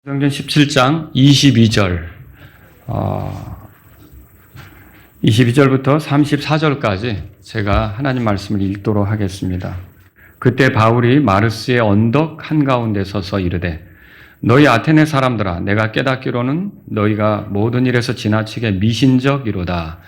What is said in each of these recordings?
사도행전 17장 22절 22절부터 34절까지 제가 하나님 말씀을 읽도록 하겠습니다. 그때 바울이 마르스의 언덕 한가운데 서서 이르되 너희 아테네 사람들아 내가 깨닫기로는 너희가 모든 일에서 지나치게 미신적이로다.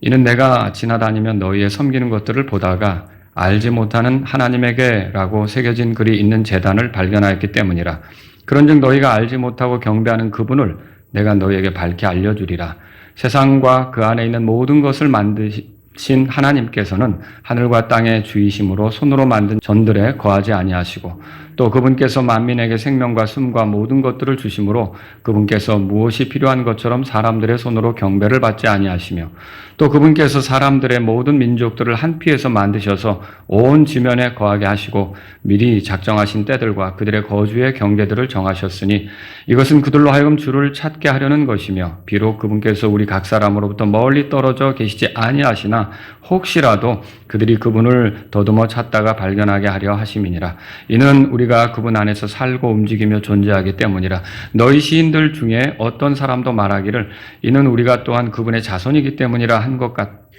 이는 내가 지나다니면 너희의 섬기는 것들을 보다가 알지 못하는 하나님에게라고 새겨진 글이 있는 제단을 발견하였기 때문이라. 그런즉 너희가 알지 못하고 경배하는 그분을 내가 너희에게 밝히 알려주리라. 세상과 그 안에 있는 모든 것을 만드신 하나님께서는 하늘과 땅의 주이심으로 손으로 만든 전들에 거하지 아니하시고 또 그분께서 만민에게 생명과 숨과 모든 것들을 주심으로 그분께서 무엇이 필요한 것처럼 사람들의 손으로 경배를 받지 아니하시며 또 그분께서 사람들의 모든 민족들을 한 피에서 만드셔서 온 지면에 거하게 하시고 미리 작정하신 때들과 그들의 거주의 경계들을 정하셨으니 이것은 그들로 하여금 주를 찾게 하려는 것이며 비록 그분께서 우리 각 사람으로부터 멀리 떨어져 계시지 아니하시나 혹시라도 그들이 그분을 더듬어 찾다가 발견하게 하려 하심이니라. 이는 우리가 그분 안에서 살고 움직이며 존재하기 때문이라. 너희 시인들 중에 어떤 사람도 말하기를 이는 우리가 또한 그분의 자손이기 때문이라 한 것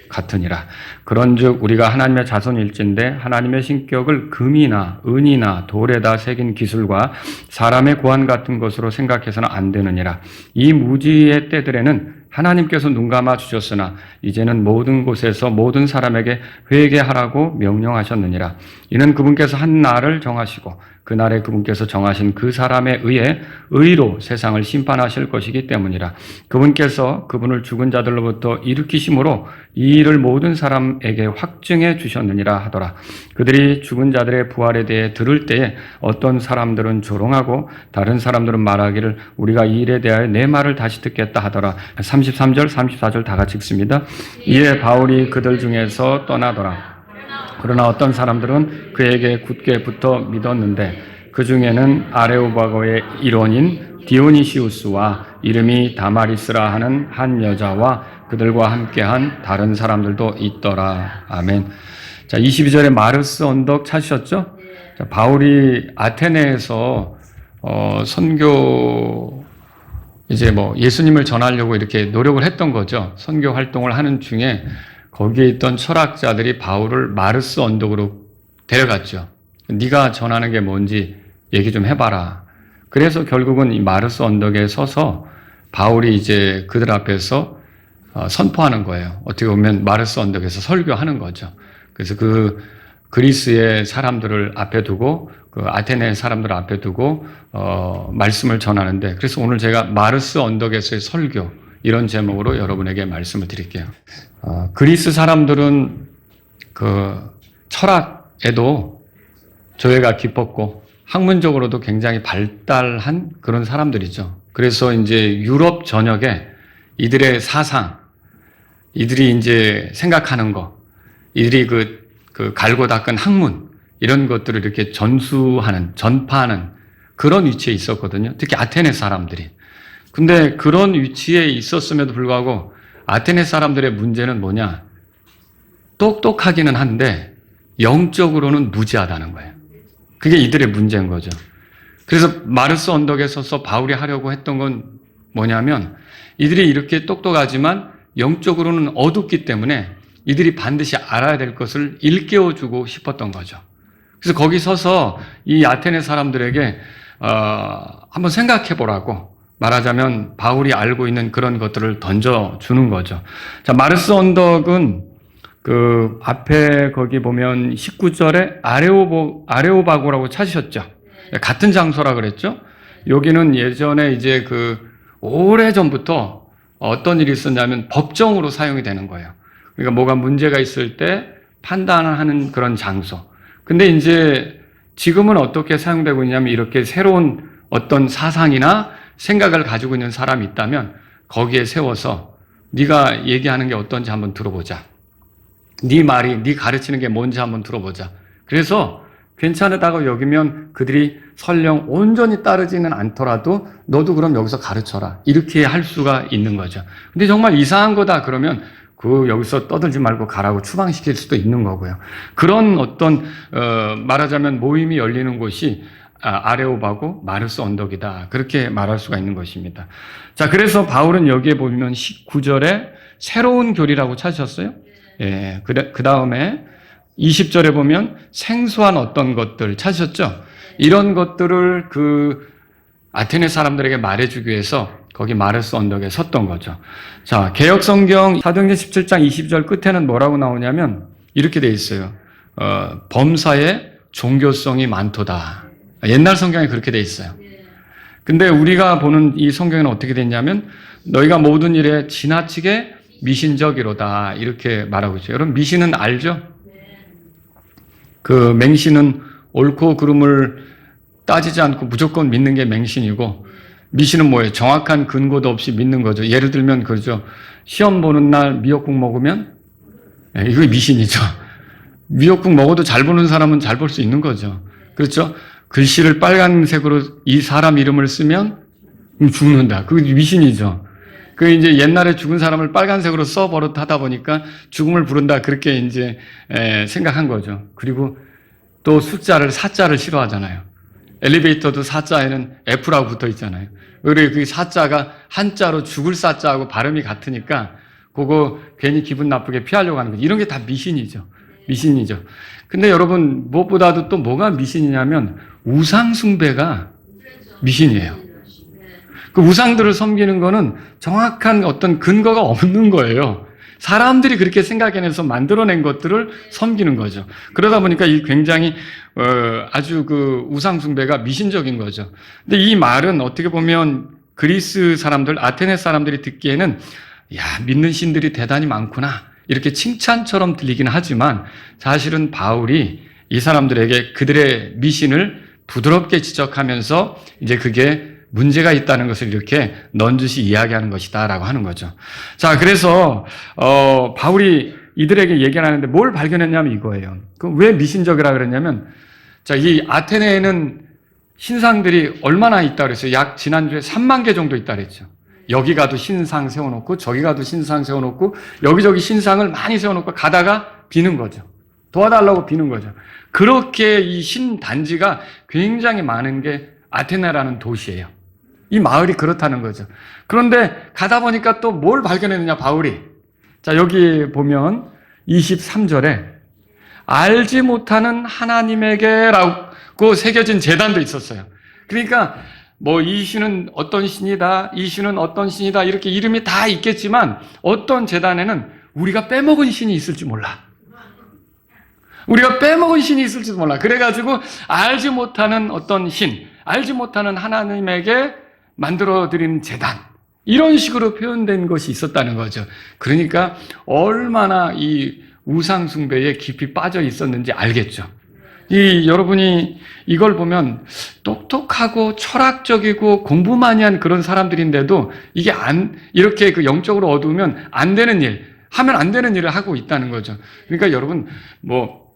같으니라. 그런즉 우리가 하나님의 자손일진데 하나님의 신격을 금이나 은이나 돌에다 새긴 기술과 사람의 고안 같은 것으로 생각해서는 안 되느니라. 이 무지의 때들에는 하나님께서 눈 감아 주셨으나 이제는 모든 곳에서 모든 사람에게 회개하라고 명령하셨느니라. 이는 그분께서 한 날을 정하시고 그날에 그분께서 정하신 그 사람에 의해 의로 세상을 심판하실 것이기 때문이라. 그분께서 그분을 죽은 자들로부터 일으키심으로 이 일을 모든 사람에게 확증해 주셨느니라 하더라. 그들이 죽은 자들의 부활에 대해 들을 때에 어떤 사람들은 조롱하고 다른 사람들은 말하기를 우리가 이 일에 대하여 내 말을 다시 듣겠다 하더라. 33절 34절 다 같이 읽습니다. 이에 바울이 그들 중에서 떠나더라. 그러나 어떤 사람들은 그에게 굳게 붙어 믿었는데 그 중에는 아레오바고의 일원인 디오니시우스와 이름이 다마리스라 하는 한 여자와 그들과 함께한 다른 사람들도 있더라. 아멘. 자, 22절에 마르스 언덕 찾으셨죠? 자, 바울이 아테네에서 선교 이제 예수님을 전하려고 이렇게 노력을 했던 거죠. 선교 활동을 하는 중에 거기에 있던 철학자들이 바울을 마르스 언덕으로 데려갔죠. 네가 전하는 게 뭔지 얘기 좀 해봐라. 그래서 결국은 이 마르스 언덕에 서서 바울이 이제 그들 앞에서 선포하는 거예요. 어떻게 보면 마르스 언덕에서 설교하는 거죠. 그래서 그 그리스의 사람들을 앞에 두고 그 아테네 사람들을 앞에 두고 말씀을 전하는데 그래서 오늘 제가 마르스 언덕에서의 설교 이런 제목으로 여러분에게 말씀을 드릴게요. 그리스 사람들은 그 철학에도 조예가 깊었고 학문적으로도 굉장히 발달한 그런 사람들이죠. 그래서 이제 유럽 전역에 이들의 사상, 이들이 이제 생각하는 거, 이들이 그 갈고 닦은 학문 이런 것들을 이렇게 전파하는 그런 위치에 있었거든요. 특히 아테네 사람들이. 근데 그런 위치에 있었음에도 불구하고 아테네 사람들의 문제는 뭐냐? 똑똑하기는 한데 영적으로는 무지하다는 거예요. 그게 이들의 문제인 거죠. 그래서 마르스 언덕에 서서 바울이 하려고 했던 건 뭐냐면 이들이 이렇게 똑똑하지만 영적으로는 어둡기 때문에 이들이 반드시 알아야 될 것을 일깨워주고 싶었던 거죠. 그래서 거기 서서 이 아테네 사람들에게 한번 생각해 보라고 말하자면 바울이 알고 있는 그런 것들을 던져주는 거죠. 자, 마르스 언덕은 그 앞에 거기 보면 19절에 아레오바고라고 찾으셨죠. 같은 장소라 그랬죠. 여기는 예전에 이제 그 오래전부터 어떤 일이 있었냐면 법정으로 사용이 되는 거예요. 그러니까 뭐가 문제가 있을 때 판단하는 그런 장소. 근데 이제 지금은 어떻게 사용되고 있냐면 이렇게 새로운 어떤 사상이나 생각을 가지고 있는 사람이 있다면 거기에 세워서 네가 얘기하는 게 어떤지 한번 들어보자. 네 말이, 네 가르치는 게 뭔지 한번 들어보자. 그래서 괜찮다고 여기면 그들이 설령 온전히 따르지는 않더라도 너도 그럼 여기서 가르쳐라. 이렇게 할 수가 있는 거죠. 근데 정말 이상한 거다 그러면 여기서 떠들지 말고 가라고 추방시킬 수도 있는 거고요. 그런 어떤 말하자면 모임이 열리는 곳이 아레오바고 마르스 언덕이다. 그렇게 말할 수가 있는 것입니다. 자, 그래서 바울은 여기에 보면 19절에 새로운 교리라고 찾으셨어요? 예, 그 다음에 20절에 보면 생소한 어떤 것들 찾으셨죠? 이런 것들을 그 아테네 사람들에게 말해주기 위해서 거기 마르스 언덕에 섰던 거죠. 자, 개역성경 사도행전 17장 20절 끝에는 뭐라고 나오냐면 이렇게 돼 있어요. 범사에 종교성이 많도다. 옛날 성경에 그렇게 돼 있어요. 근데 우리가 보는 이 성경에는 어떻게 됐냐면 너희가 모든 일에 지나치게 미신적이로다 이렇게 말하고 있어요. 여러분 미신은 알죠? 그 맹신은 옳고 그름을 따지지 않고 무조건 믿는 게 맹신이고 미신은 뭐예요? 정확한 근거도 없이 믿는 거죠. 예를 들면 그죠. 시험 보는 날 미역국 먹으면 이거 미신이죠. 미역국 먹어도 잘 보는 사람은 잘 볼 수 있는 거죠. 그렇죠? 글씨를 빨간색으로 이 사람 이름을 쓰면 죽는다. 그게 미신이죠. 그 이제 옛날에 죽은 사람을 빨간색으로 써 버릇하다 보니까 죽음을 부른다. 그렇게 이제 생각한 거죠. 그리고 또 숫자를 사자를 싫어하잖아요. 엘리베이터도 사자에는 F라고 붙어 있잖아요. 그리고 그 사자가 한자로 죽을 사자하고 발음이 같으니까 그거 괜히 기분 나쁘게 피하려고 하는 거죠. 이런 게 다 미신이죠. 미신이죠. 근데 여러분 무엇보다도 또 뭐가 미신이냐면 우상숭배가 미신이에요. 그 우상들을 섬기는 거는 정확한 어떤 근거가 없는 거예요. 사람들이 그렇게 생각해내서 만들어낸 것들을 섬기는 거죠. 그러다 보니까 이 굉장히 아주 그 우상숭배가 미신적인 거죠. 근데 이 말은 어떻게 보면 그리스 사람들, 아테네 사람들이 듣기에는 야, 믿는 신들이 대단히 많구나. 이렇게 칭찬처럼 들리긴 하지만 사실은 바울이 이 사람들에게 그들의 미신을 부드럽게 지적하면서 이제 그게 문제가 있다는 것을 이렇게 넌지시 이야기하는 것이다라고 하는 거죠. 자, 그래서 바울이 이들에게 얘기를 하는데 뭘 발견했냐면 이거예요. 그럼 왜 미신적이라 그랬냐면 자, 이 아테네에는 신상들이 얼마나 있다 그랬어요? 약 지난주에 3만 개 정도 있다 그랬죠. 여기 가도 신상 세워놓고 저기 가도 신상 세워놓고 여기저기 신상을 많이 세워놓고 가다가 비는 거죠. 도와달라고 비는 거죠. 그렇게 이 신단지가 굉장히 많은 게 아테네라는 도시예요. 이 마을이 그렇다는 거죠. 그런데 가다 보니까 또 뭘 발견했느냐 바울이. 자, 여기 보면 23절에 알지 못하는 하나님에게라고 새겨진 제단도 있었어요. 그러니까 뭐 이 신은 어떤 신이다, 이 신은 어떤 신이다 이렇게 이름이 다 있겠지만 어떤 제단에는 우리가 빼먹은 신이 있을지 몰라. 우리가 빼먹은 신이 있을지도 몰라. 그래가지고 알지 못하는 어떤 신, 알지 못하는 하나님에게 만들어드린 제단 이런 식으로 표현된 것이 있었다는 거죠. 그러니까 얼마나 이 우상숭배에 깊이 빠져 있었는지 알겠죠. 여러분이 이걸 보면 똑똑하고 철학적이고 공부 많이 한 그런 사람들인데도 이게 이렇게 그 영적으로 어두우면 안 되는 일, 하면 안 되는 일을 하고 있다는 거죠. 그러니까 여러분 뭐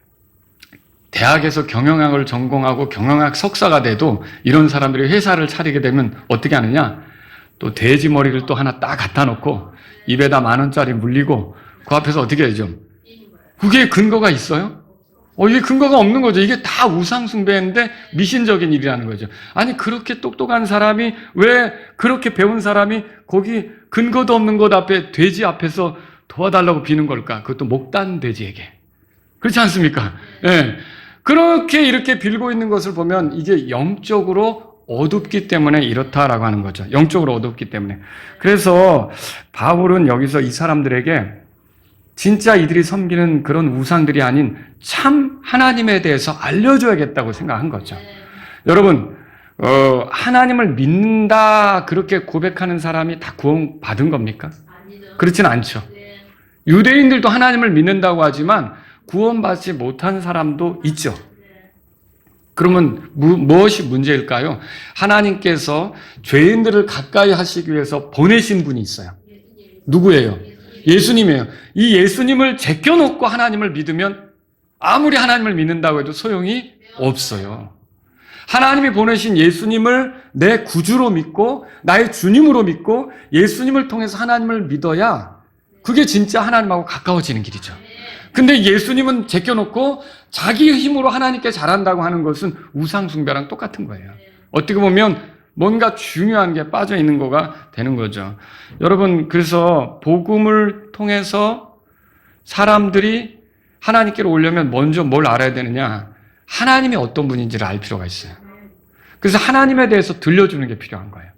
대학에서 경영학을 전공하고 경영학 석사가 돼도 이런 사람들이 회사를 차리게 되면 어떻게 하느냐? 또 돼지 머리를 또 하나 딱 갖다 놓고 입에다 10,000원짜리 물리고 그 앞에서 어떻게 해야죠? 그게 근거가 있어요? 이게 근거가 없는 거죠. 이게 다 우상숭배인데 미신적인 일이라는 거죠. 아니 그렇게 똑똑한 사람이 왜 그렇게 배운 사람이 거기 근거도 없는 것 앞에 돼지 앞에서 도와달라고 비는 걸까? 그것도 목단 돼지에게. 그렇지 않습니까? 예. 그렇게 이렇게 빌고 있는 것을 보면 이게 영적으로 어둡기 때문에 이렇다라고 하는 거죠. 영적으로 어둡기 때문에. 그래서 바울은 여기서 이 사람들에게 진짜 이들이 섬기는 그런 우상들이 아닌 참 하나님에 대해서 알려줘야겠다고 생각한 거죠. 여러분, 하나님을 믿는다 그렇게 고백하는 사람이 다 구원받은 겁니까? 그렇진 않죠. 유대인들도 하나님을 믿는다고 하지만 구원받지 못한 사람도 있죠. 그러면 무엇이 문제일까요? 하나님께서 죄인들을 가까이 하시기 위해서 보내신 분이 있어요. 누구예요? 예수님이에요. 이 예수님을 제껴놓고 하나님을 믿으면 아무리 하나님을 믿는다고 해도 소용이 없어요. 하나님이 보내신 예수님을 내 구주로 믿고 나의 주님으로 믿고 예수님을 통해서 하나님을 믿어야 그게 진짜 하나님하고 가까워지는 길이죠. 근데 예수님은 제껴놓고 자기 힘으로 하나님께 잘한다고 하는 것은 우상숭배랑 똑같은 거예요. 어떻게 보면 뭔가 중요한 게 빠져 있는 거가 되는 거죠. 여러분, 그래서 복음을 통해서 사람들이 하나님께로 오려면 먼저 뭘 알아야 되느냐? 하나님이 어떤 분인지를 알 필요가 있어요. 그래서 하나님에 대해서 들려주는 게 필요한 거예요.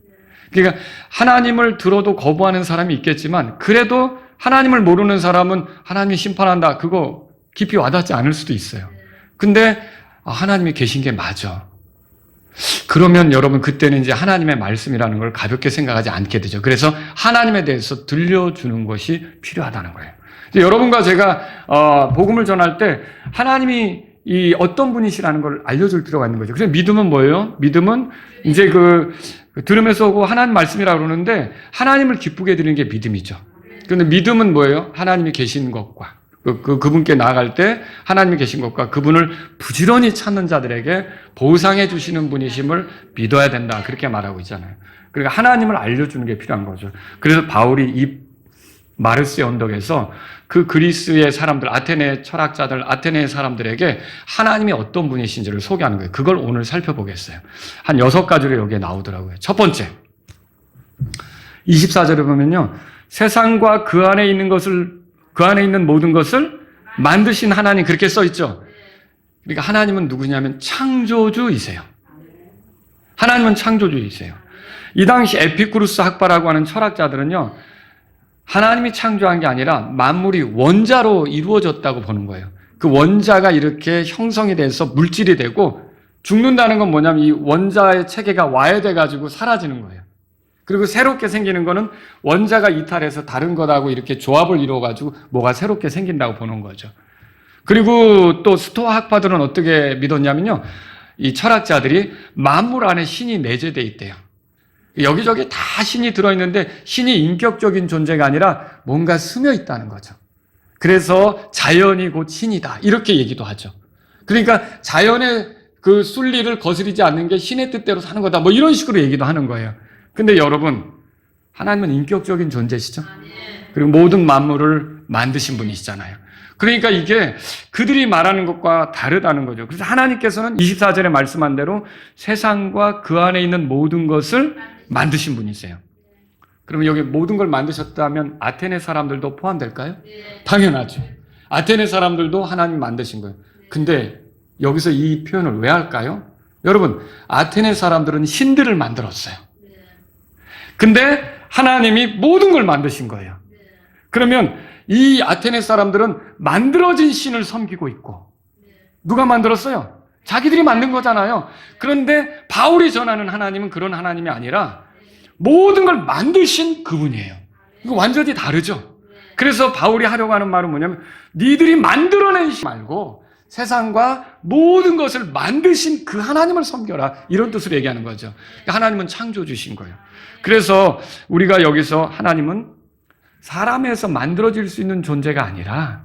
그러니까 하나님을 들어도 거부하는 사람이 있겠지만 그래도 하나님을 모르는 사람은 하나님이 심판한다. 그거 깊이 와닿지 않을 수도 있어요. 근데 하나님이 계신 게 맞아. 그러면 여러분 그때는 이제 하나님의 말씀이라는 걸 가볍게 생각하지 않게 되죠. 그래서 하나님에 대해서 들려주는 것이 필요하다는 거예요. 여러분과 제가 복음을 전할 때 하나님이 이 어떤 분이시라는 걸 알려줄 필요가 있는 거죠. 그래서 믿음은 뭐예요? 믿음은 이제 들으면서 오고 하나님 말씀이라고 그러는데 하나님을 기쁘게 드리는 게 믿음이죠. 그런데 믿음은 뭐예요? 하나님이 계신 것과 그분께 나아갈 때 하나님이 계신 것과 그분을 부지런히 찾는 자들에게 보상해 주시는 분이심을 믿어야 된다. 그렇게 말하고 있잖아요. 그러니까 하나님을 알려주는 게 필요한 거죠. 그래서 바울이 이 마르스의 언덕에서 그 그리스의 사람들, 아테네 철학자들, 아테네 사람들에게 하나님이 어떤 분이신지를 소개하는 거예요. 그걸 오늘 살펴보겠어요. 한 6가지로 여기에 나오더라고요. 첫 번째, 24절에 보면요. 세상과 그 안에 있는 모든 것을 만드신 하나님, 그렇게 써 있죠. 그러니까 하나님은 누구냐면 창조주이세요. 하나님은 창조주이세요. 이 당시 에피쿠루스 학파라고 하는 철학자들은요, 하나님이 창조한 게 아니라 만물이 원자로 이루어졌다고 보는 거예요. 그 원자가 이렇게 형성이 돼서 물질이 되고 죽는다는 건 뭐냐면 이 원자의 체계가 와해돼가지고 사라지는 거예요. 그리고 새롭게 생기는 거는 원자가 이탈해서 다른 것하고 이렇게 조합을 이루어가지고 뭐가 새롭게 생긴다고 보는 거죠. 그리고 또 스토아 학파들은 어떻게 믿었냐면요. 이 철학자들이 만물 안에 신이 내재되어 있대요. 여기저기 다 신이 들어있는데 신이 인격적인 존재가 아니라 뭔가 스며 있다는 거죠. 그래서 자연이 곧 신이다. 이렇게 얘기도 하죠. 그러니까 자연의 그 순리를 거스르지 않는 게 신의 뜻대로 사는 거다. 뭐 이런 식으로 얘기도 하는 거예요. 근데 여러분, 하나님은 인격적인 존재시죠? 그리고 모든 만물을 만드신 분이시잖아요. 그러니까 이게 그들이 말하는 것과 다르다는 거죠. 그래서 하나님께서는 24절에 말씀한 대로 세상과 그 안에 있는 모든 것을 만드신 분이세요. 그러면 여기 모든 걸 만드셨다면 아테네 사람들도 포함될까요? 당연하죠. 아테네 사람들도 하나님 만드신 거예요. 근데 여기서 이 표현을 왜 할까요? 여러분, 아테네 사람들은 신들을 만들었어요. 근데 하나님이 모든 걸 만드신 거예요. 그러면 이 아테네 사람들은 만들어진 신을 섬기고 있고, 누가 만들었어요? 자기들이 만든 거잖아요. 그런데 바울이 전하는 하나님은 그런 하나님이 아니라 모든 걸 만드신 그분이에요. 이거 완전히 다르죠. 그래서 바울이 하려고 하는 말은 뭐냐면 니들이 만들어낸 신 말고 세상과 모든 것을 만드신 그 하나님을 섬겨라. 이런 뜻으로 얘기하는 거죠. 하나님은 창조주신 거예요. 그래서 우리가 여기서 하나님은 사람에서 만들어질 수 있는 존재가 아니라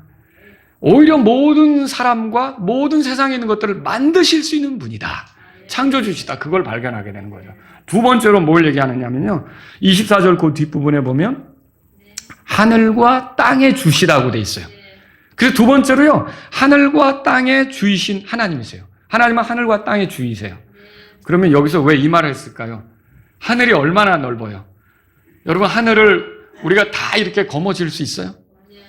오히려 모든 사람과 모든 세상에 있는 것들을 만드실 수 있는 분이다. 창조주시다. 그걸 발견하게 되는 거죠. 두 번째로 뭘 얘기하느냐면요. 24절 그 뒷부분에 보면 하늘과 땅의 주시라고 돼 있어요. 그래서 두 번째로요. 하늘과 땅의 주이신 하나님이세요. 하나님은 하늘과 땅의 주이세요. 그러면 여기서 왜 이 말을 했을까요? 하늘이 얼마나 넓어요? 여러분, 하늘을 우리가 다 이렇게 거머쥘 수 있어요?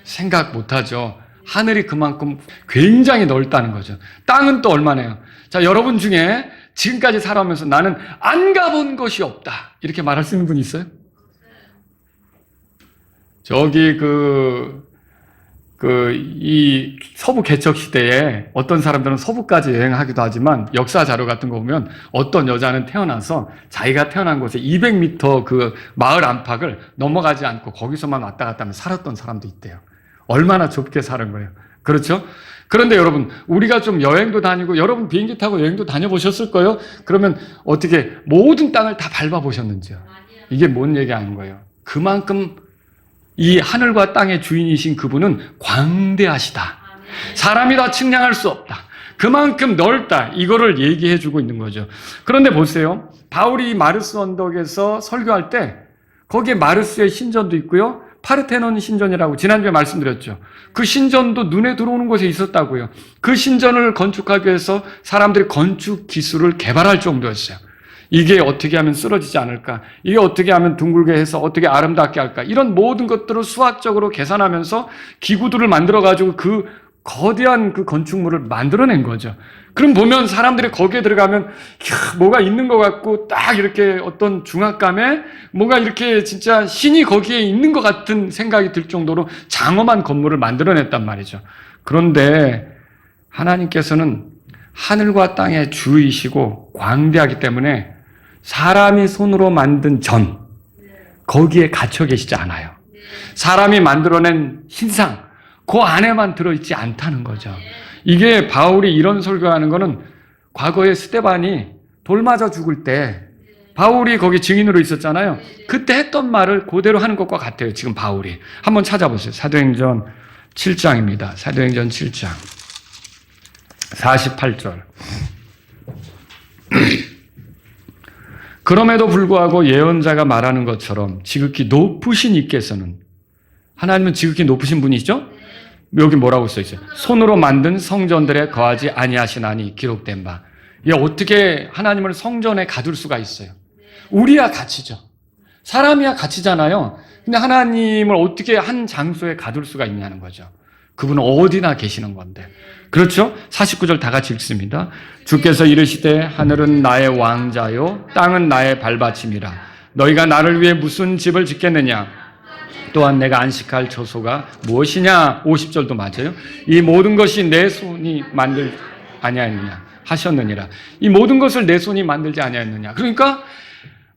생각 못하죠. 하늘이 그만큼 굉장히 넓다는 거죠. 땅은 또 얼마나요? 자, 여러분 중에 지금까지 살아오면서 나는 안 가본 곳이 없다. 이렇게 말할 수 있는 분 있어요? 저기 이 서부 개척 시대에 어떤 사람들은 서부까지 여행하기도 하지만 역사 자료 같은 거 보면 어떤 여자는 태어나서 자기가 태어난 곳에 200m 그 마을 안팎을 넘어가지 않고 거기서만 왔다 갔다 하면 살았던 사람도 있대요. 얼마나 좁게 사는 거예요. 그렇죠? 그런데 여러분, 우리가 좀 여행도 다니고 여러분 비행기 타고 여행도 다녀보셨을 거예요? 그러면 어떻게 모든 땅을 다 밟아보셨는지요? 이게 뭔 얘기하는 거예요? 그만큼 이 하늘과 땅의 주인이신 그분은 광대하시다. 사람이 다 측량할 수 없다. 그만큼 넓다. 이거를 얘기해 주고 있는 거죠. 그런데 보세요. 바울이 마르스 언덕에서 설교할 때 거기에 마르스의 신전도 있고요. 파르테논 신전이라고 지난주에 말씀드렸죠. 그 신전도 눈에 들어오는 곳에 있었다고요. 그 신전을 건축하기 위해서 사람들이 건축 기술을 개발할 정도였어요. 이게 어떻게 하면 쓰러지지 않을까? 이게 어떻게 하면 둥글게 해서 어떻게 아름답게 할까? 이런 모든 것들을 수학적으로 계산하면서 기구들을 만들어가지고 그 거대한 그 건축물을 만들어낸 거죠. 그럼 보면 사람들이 거기에 들어가면 뭐가 있는 것 같고 딱 이렇게 어떤 중압감에 뭐가 이렇게 진짜 신이 거기에 있는 것 같은 생각이 들 정도로 장엄한 건물을 만들어냈단 말이죠. 그런데 하나님께서는 하늘과 땅의 주이시고 광대하기 때문에 사람이 손으로 만든 전, 거기에 갇혀 계시지 않아요. 사람이 만들어낸 신상, 그 안에만 들어있지 않다는 거죠. 이게 바울이 이런 설교하는 거는 과거에 스데반이 돌 맞아 죽을 때 바울이 거기 증인으로 있었잖아요. 그때 했던 말을 그대로 하는 것과 같아요. 지금 바울이. 한번 찾아보세요. 사도행전 7장입니다. 사도행전 7장 48절. 그럼에도 불구하고 예언자가 말하는 것처럼 지극히 높으신 이께서는, 하나님은 지극히 높으신 분이죠? 여기 뭐라고 써있어요? 손으로 만든 성전들에 거하지 아니하시나니 기록된 바. 이게 어떻게 하나님을 성전에 가둘 수가 있어요? 우리야 갇히죠. 사람이야 갇히잖아요. 근데 하나님을 어떻게 한 장소에 가둘 수가 있냐는 거죠. 그분은 어디나 계시는 건데. 그렇죠? 49절 다 같이 읽습니다. 주께서 이르시되 하늘은 나의 왕자요 땅은 나의 발받침이라. 너희가 나를 위해 무슨 집을 짓겠느냐? 또한 내가 안식할 처소가 무엇이냐? 50절도 맞아요. 이 모든 것이 내 손이 만들지 아니하였느냐 하셨느니라. 이 모든 것을 내 손이 만들지 아니하였느냐. 그러니까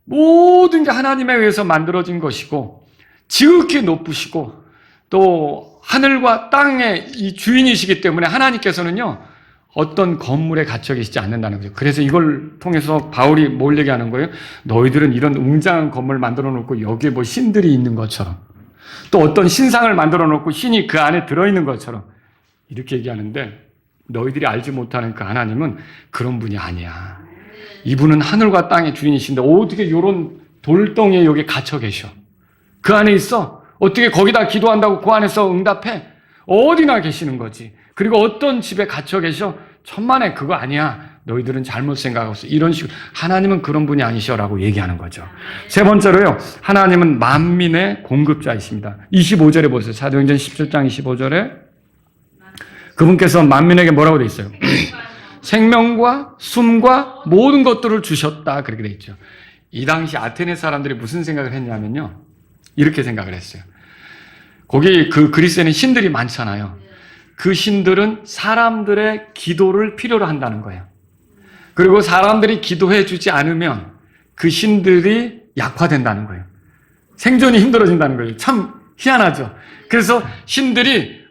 모든 게 하나님에 의해서 만들어진 것이고 지극히 높으시고 또 하늘과 땅의 이 주인이시기 때문에 하나님께서는요 어떤 건물에 갇혀 계시지 않는다는 거죠. 그래서 이걸 통해서 바울이 뭘 얘기하는 거예요? 너희들은 이런 웅장한 건물 만들어 놓고 여기에 뭐 신들이 있는 것처럼 또 어떤 신상을 만들어 놓고 신이 그 안에 들어있는 것처럼 이렇게 얘기하는데, 너희들이 알지 못하는 그 하나님은 그런 분이 아니야. 이분은 하늘과 땅의 주인이신데 어떻게 이런 돌덩이에 여기 갇혀 계셔? 그 안에 있어? 어떻게 거기다 기도한다고 그 안에서 응답해? 어디나 계시는 거지. 그리고 어떤 집에 갇혀 계셔? 천만에 그거 아니야. 너희들은 잘못 생각하고 있어. 이런 식으로 하나님은 그런 분이 아니셔라고 얘기하는 거죠. 세 번째로요, 하나님은 만민의 공급자이십니다. 25절에 보세요. 사도행전 17장 25절에 그분께서 만민에게 뭐라고 돼 있어요? 생명과 숨과 모든 것들을 주셨다, 그렇게 돼 있죠. 이 당시 아테네 사람들이 무슨 생각을 했냐면요, 이렇게 생각을 했어요. 거기 그 그리스에는 신들이 많잖아요. 그 신들은 사람들의 기도를 필요로 한다는 거예요. 그리고 사람들이 기도해 주지 않으면 그 신들이 약화된다는 거예요. 생존이 힘들어진다는 거예요. 참 희한하죠. 그래서 신들이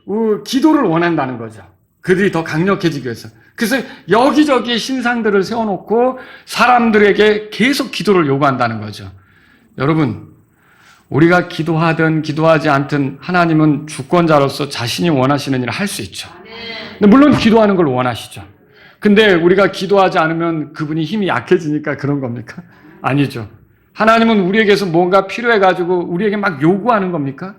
기도를 원한다는 거죠. 그들이 더 강력해지기 위해서. 그래서 여기저기 신상들을 세워놓고 사람들에게 계속 기도를 요구한다는 거죠. 여러분, 우리가 기도하든 기도하지 않든 하나님은 주권자로서 자신이 원하시는 일을 할 수 있죠. 근데 물론 기도하는 걸 원하시죠. 근데 우리가 기도하지 않으면 그분이 힘이 약해지니까 그런 겁니까? 아니죠. 하나님은 우리에게서 뭔가 필요해가지고 우리에게 막 요구하는 겁니까?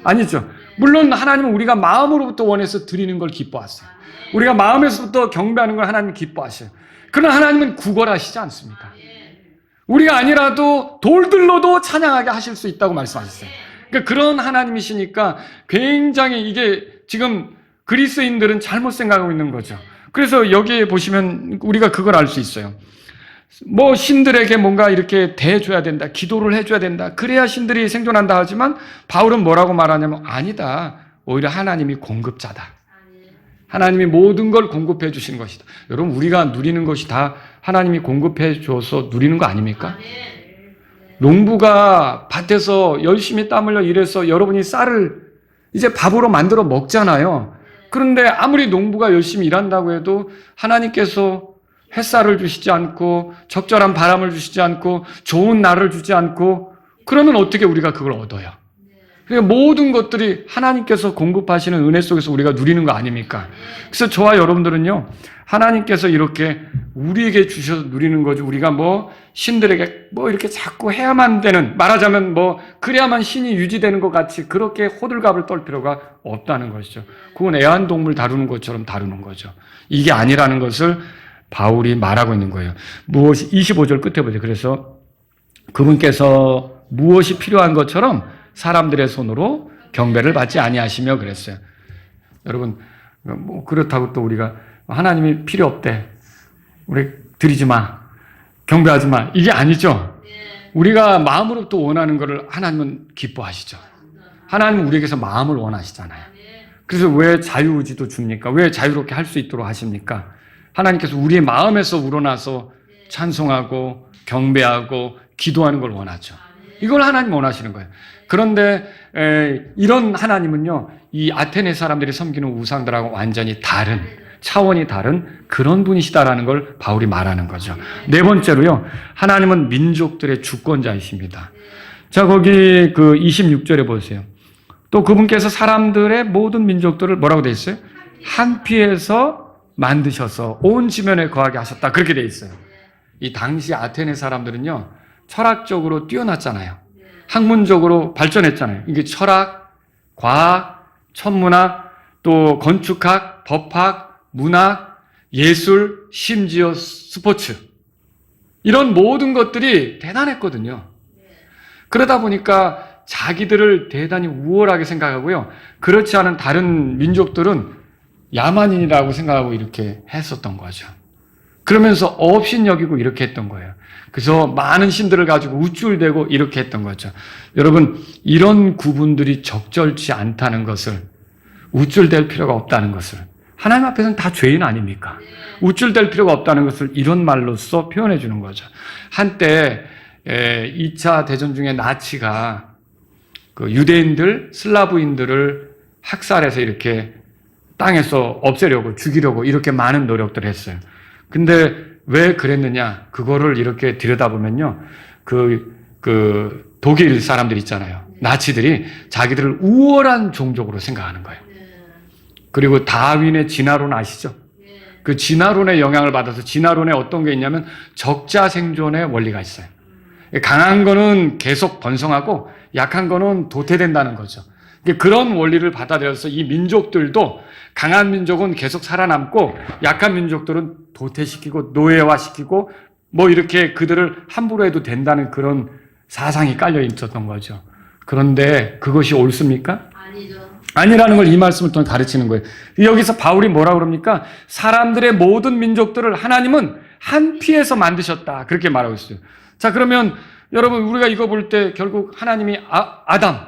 아니죠. 물론 하나님은 우리가 마음으로부터 원해서 드리는 걸 기뻐하세요. 우리가 마음에서부터 경배하는 걸 하나님은 기뻐하셔요. 그러나 하나님은 구걸하시지 않습니다. 우리가 아니라도 돌들로도 찬양하게 하실 수 있다고 말씀하셨어요. 그러니까 그런 하나님이시니까 굉장히 이게 지금 그리스인들은 잘못 생각하고 있는 거죠. 그래서 여기에 보시면 우리가 그걸 알 수 있어요. 뭐 신들에게 뭔가 이렇게 대해줘야 된다, 기도를 해줘야 된다, 그래야 신들이 생존한다 하지만 바울은 뭐라고 말하냐면 아니다. 오히려 하나님이 공급자다. 하나님이 모든 걸 공급해 주시는 것이다. 여러분, 우리가 누리는 것이 다 하나님이 공급해 줘서 누리는 거 아닙니까? 농부가 밭에서 열심히 땀 흘려 일해서 여러분이 쌀을 이제 밥으로 만들어 먹잖아요. 그런데 아무리 농부가 열심히 일한다고 해도 하나님께서 햇살을 주시지 않고 적절한 바람을 주시지 않고 좋은 날을 주지 않고 그러면 어떻게 우리가 그걸 얻어요? 그러니까 모든 것들이 하나님께서 공급하시는 은혜 속에서 우리가 누리는 거 아닙니까? 그래서 저와 여러분들은요, 하나님께서 이렇게 우리에게 주셔서 누리는 거지, 우리가 뭐 신들에게 뭐 이렇게 자꾸 해야만 되는, 말하자면 뭐 그래야만 신이 유지되는 것 같이 그렇게 호들갑을 떨 필요가 없다는 것이죠. 그건 애완동물 다루는 것처럼 다루는 거죠. 이게 아니라는 것을 바울이 말하고 있는 거예요. 무엇이 25절 끝에 보세요. 그래서 그분께서 무엇이 필요한 것처럼 사람들의 손으로 경배를 받지 아니하시며 그랬어요. 여러분, 뭐 그렇다고 또 우리가 하나님이 필요 없대, 우리 드리지 마, 경배하지 마, 이게 아니죠. 우리가 마음으로 또 원하는 것을 하나님은 기뻐하시죠. 하나님은 우리에게서 마음을 원하시잖아요. 그래서 왜 자유의지도 줍니까? 왜 자유롭게 할 수 있도록 하십니까? 하나님께서 우리의 마음에서 우러나서 찬송하고 경배하고 기도하는 걸 원하죠. 이걸 하나님 원하시는 거예요. 그런데 이런 하나님은요, 이 아테네 사람들이 섬기는 우상들하고 완전히 다른, 차원이 다른 그런 분이시다라는 걸 바울이 말하는 거죠. 네 번째로요, 하나님은 민족들의 주권자이십니다. 자, 거기 그 26절에 보세요. 또 그분께서 사람들의 모든 민족들을 뭐라고 돼 있어요? 한 피에서 만드셔서 온 지면에 거하게 하셨다, 그렇게 돼 있어요. 이 당시 아테네 사람들은요, 철학적으로 뛰어났잖아요. 학문적으로 발전했잖아요. 이게 철학, 과학, 천문학, 또 건축학, 법학, 문학, 예술, 심지어 스포츠, 이런 모든 것들이 대단했거든요. 그러다 보니까 자기들을 대단히 우월하게 생각하고요, 그렇지 않은 다른 민족들은 야만인이라고 생각하고 이렇게 했었던 거죠. 그러면서 업신여기고 이렇게 했던 거예요. 그래서 많은 신들을 가지고 우쭐대고 이렇게 했던 거죠. 여러분, 이런 구분들이 적절치 않다는 것을, 우쭐댈 필요가 없다는 것을, 하나님 앞에서는 다 죄인 아닙니까? 우쭐댈 필요가 없다는 것을 이런 말로써 표현해 주는 거죠. 한때 2차 대전 중에 나치가 그 유대인들, 슬라브인들을 학살해서 이렇게 땅에서 없애려고, 죽이려고 이렇게 많은 노력들을 했어요. 근데 왜 그랬느냐? 그거를 이렇게 들여다보면요, 그 독일 사람들 있잖아요. 나치들이 자기들을 우월한 종족으로 생각하는 거예요. 그리고 다윈의 진화론 아시죠? 그 진화론의 영향을 받아서, 진화론에 어떤 게 있냐면 적자 생존의 원리가 있어요. 강한 거는 계속 번성하고 약한 거는 도태된다는 거죠. 그런 원리를 받아들여서 이 민족들도, 강한 민족은 계속 살아남고 약한 민족들은 도태시키고 노예화시키고 뭐 이렇게 그들을 함부로 해도 된다는 그런 사상이 깔려 있었던 거죠. 그런데 그것이 옳습니까? 아니죠. 아니라는 걸 이 말씀을 통해 가르치는 거예요. 여기서 바울이 뭐라고 그럽니까? 사람들의 모든 민족들을 하나님은 한 피에서 만드셨다, 그렇게 말하고 있어요. 자, 그러면 여러분, 우리가 이거 볼 때 결국 하나님이 아담,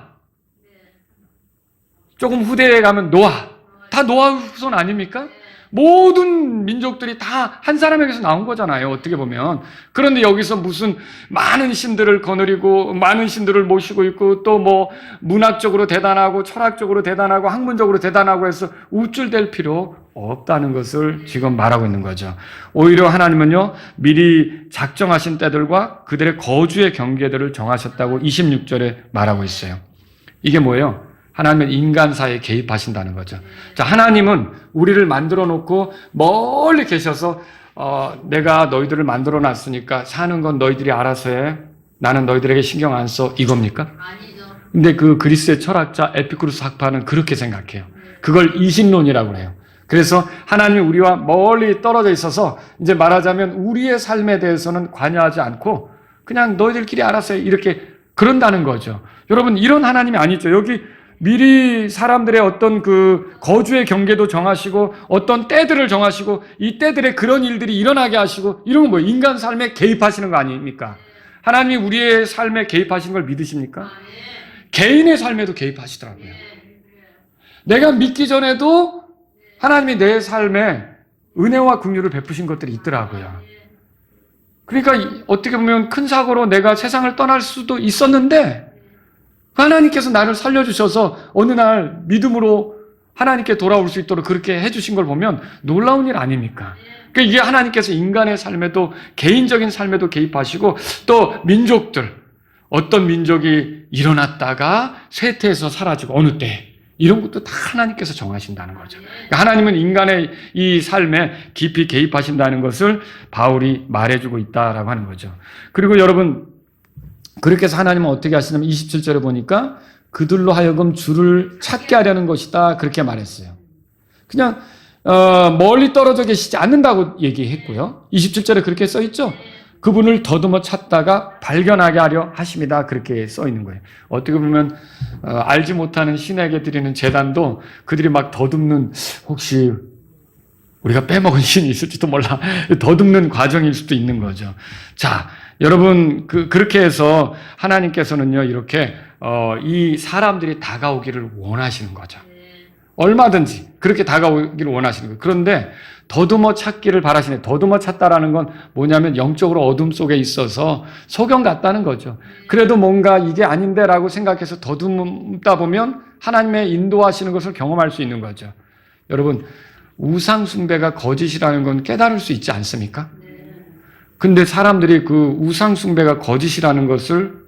조금 후대에 가면 노아, 다 노아 후손 아닙니까? 모든 민족들이 다 한 사람에게서 나온 거잖아요, 어떻게 보면. 그런데 여기서 무슨 많은 신들을 거느리고 많은 신들을 모시고 있고, 또 뭐 문학적으로 대단하고 철학적으로 대단하고 학문적으로 대단하고 해서 우쭐댈 필요 없다는 것을 지금 말하고 있는 거죠. 오히려 하나님은요, 미리 작정하신 때들과 그들의 거주의 경계들을 정하셨다고 26절에 말하고 있어요. 이게 뭐예요? 하나님은 인간사에 개입하신다는 거죠. 자, 하나님은 우리를 만들어 놓고 멀리 계셔서 내가 너희들을 만들어 놨으니까 사는 건 너희들이 알아서 해, 나는 너희들에게 신경 안 써, 이겁니까? 아니죠. 근데 그 그리스의 철학자 에피쿠루스 학파는 그렇게 생각해요. 그걸 이신론이라고 해요. 그래서 하나님이 우리와 멀리 떨어져 있어서 이제 말하자면 우리의 삶에 대해서는 관여하지 않고 그냥 너희들끼리 알아서 해, 이렇게 그런다는 거죠. 여러분, 이런 하나님이 아니죠. 여기 미리 사람들의 어떤 그 거주의 경계도 정하시고 어떤 때들을 정하시고 이 때들에 그런 일들이 일어나게 하시고, 이런 건 뭐예요? 인간 삶에 개입하시는 거 아닙니까? 하나님이 우리의 삶에 개입하신 걸 믿으십니까? 개인의 삶에도 개입하시더라고요. 내가 믿기 전에도 하나님이 내 삶에 은혜와 긍휼을 베푸신 것들이 있더라고요. 그러니까 어떻게 보면 큰 사고로 내가 세상을 떠날 수도 있었는데 하나님께서 나를 살려주셔서 어느 날 믿음으로 하나님께 돌아올 수 있도록 그렇게 해주신 걸 보면 놀라운 일 아닙니까? 그러니까 이게 하나님께서 인간의 삶에도, 개인적인 삶에도 개입하시고 또 민족들, 어떤 민족이 일어났다가 쇠퇴해서 사라지고 어느 때 이런 것도 다 하나님께서 정하신다는 거죠. 그러니까 하나님은 인간의 이 삶에 깊이 개입하신다는 것을 바울이 말해주고 있다라고 하는 거죠. 그리고 여러분 그렇게 해서 하나님은 어떻게 하시냐면 27절에 보니까 그들로 하여금 주를 찾게 하려는 것이다 그렇게 말했어요. 그냥 멀리 떨어져 계시지 않는다고 얘기했고요. 27절에 그렇게 써 있죠. 그분을 더듬어 찾다가 발견하게 하려 하십니다. 그렇게 써 있는 거예요. 어떻게 보면 알지 못하는 신에게 드리는 제단도 그들이 막 더듬는 혹시 우리가 빼먹은 신이 있을지도 몰라 더듬는 과정일 수도 있는 거죠. 자, 여러분 그렇게 해서 하나님께서는요 이렇게 이 사람들이 다가오기를 원하시는 거죠. 얼마든지 그렇게 다가오기를 원하시는 거예요. 그런데 더듬어 찾기를 바라시네. 더듬어 찾다라는 건 뭐냐면 영적으로 어둠 속에 있어서 소경 같다는 거죠. 그래도 뭔가 이게 아닌데라고 생각해서 더듬다 보면 하나님의 인도하시는 것을 경험할 수 있는 거죠. 여러분 우상 숭배가 거짓이라는 건 깨달을 수 있지 않습니까? 근데 사람들이 그 우상 숭배가 거짓이라는 것을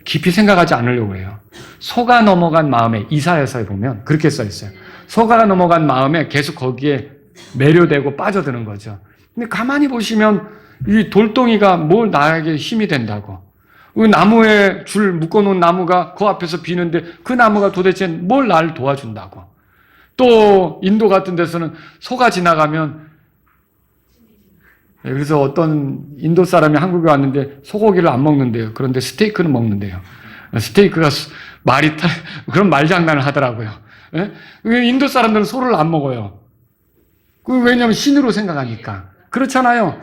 깊이 생각하지 않으려고 해요. 속아 넘어간 마음에 이사야서에 보면 그렇게 써 있어요. 속아 넘어간 마음에 계속 거기에 매료되고 빠져드는 거죠. 근데 가만히 보시면 이 돌덩이가 뭘 나에게 힘이 된다고. 그 나무에 줄 묶어놓은 나무가 그 앞에서 비는데 그 나무가 도대체 뭘 나를 도와준다고. 또 인도 같은 데서는 소가 지나가면 그래서 어떤 인도 사람이 한국에 왔는데 소고기를 안 먹는데요. 그런데 스테이크는 먹는데요. 스테이크가 말이 그런 말장난을 하더라고요. 인도 사람들은 소를 안 먹어요. 왜냐하면 신으로 생각하니까. 그렇잖아요.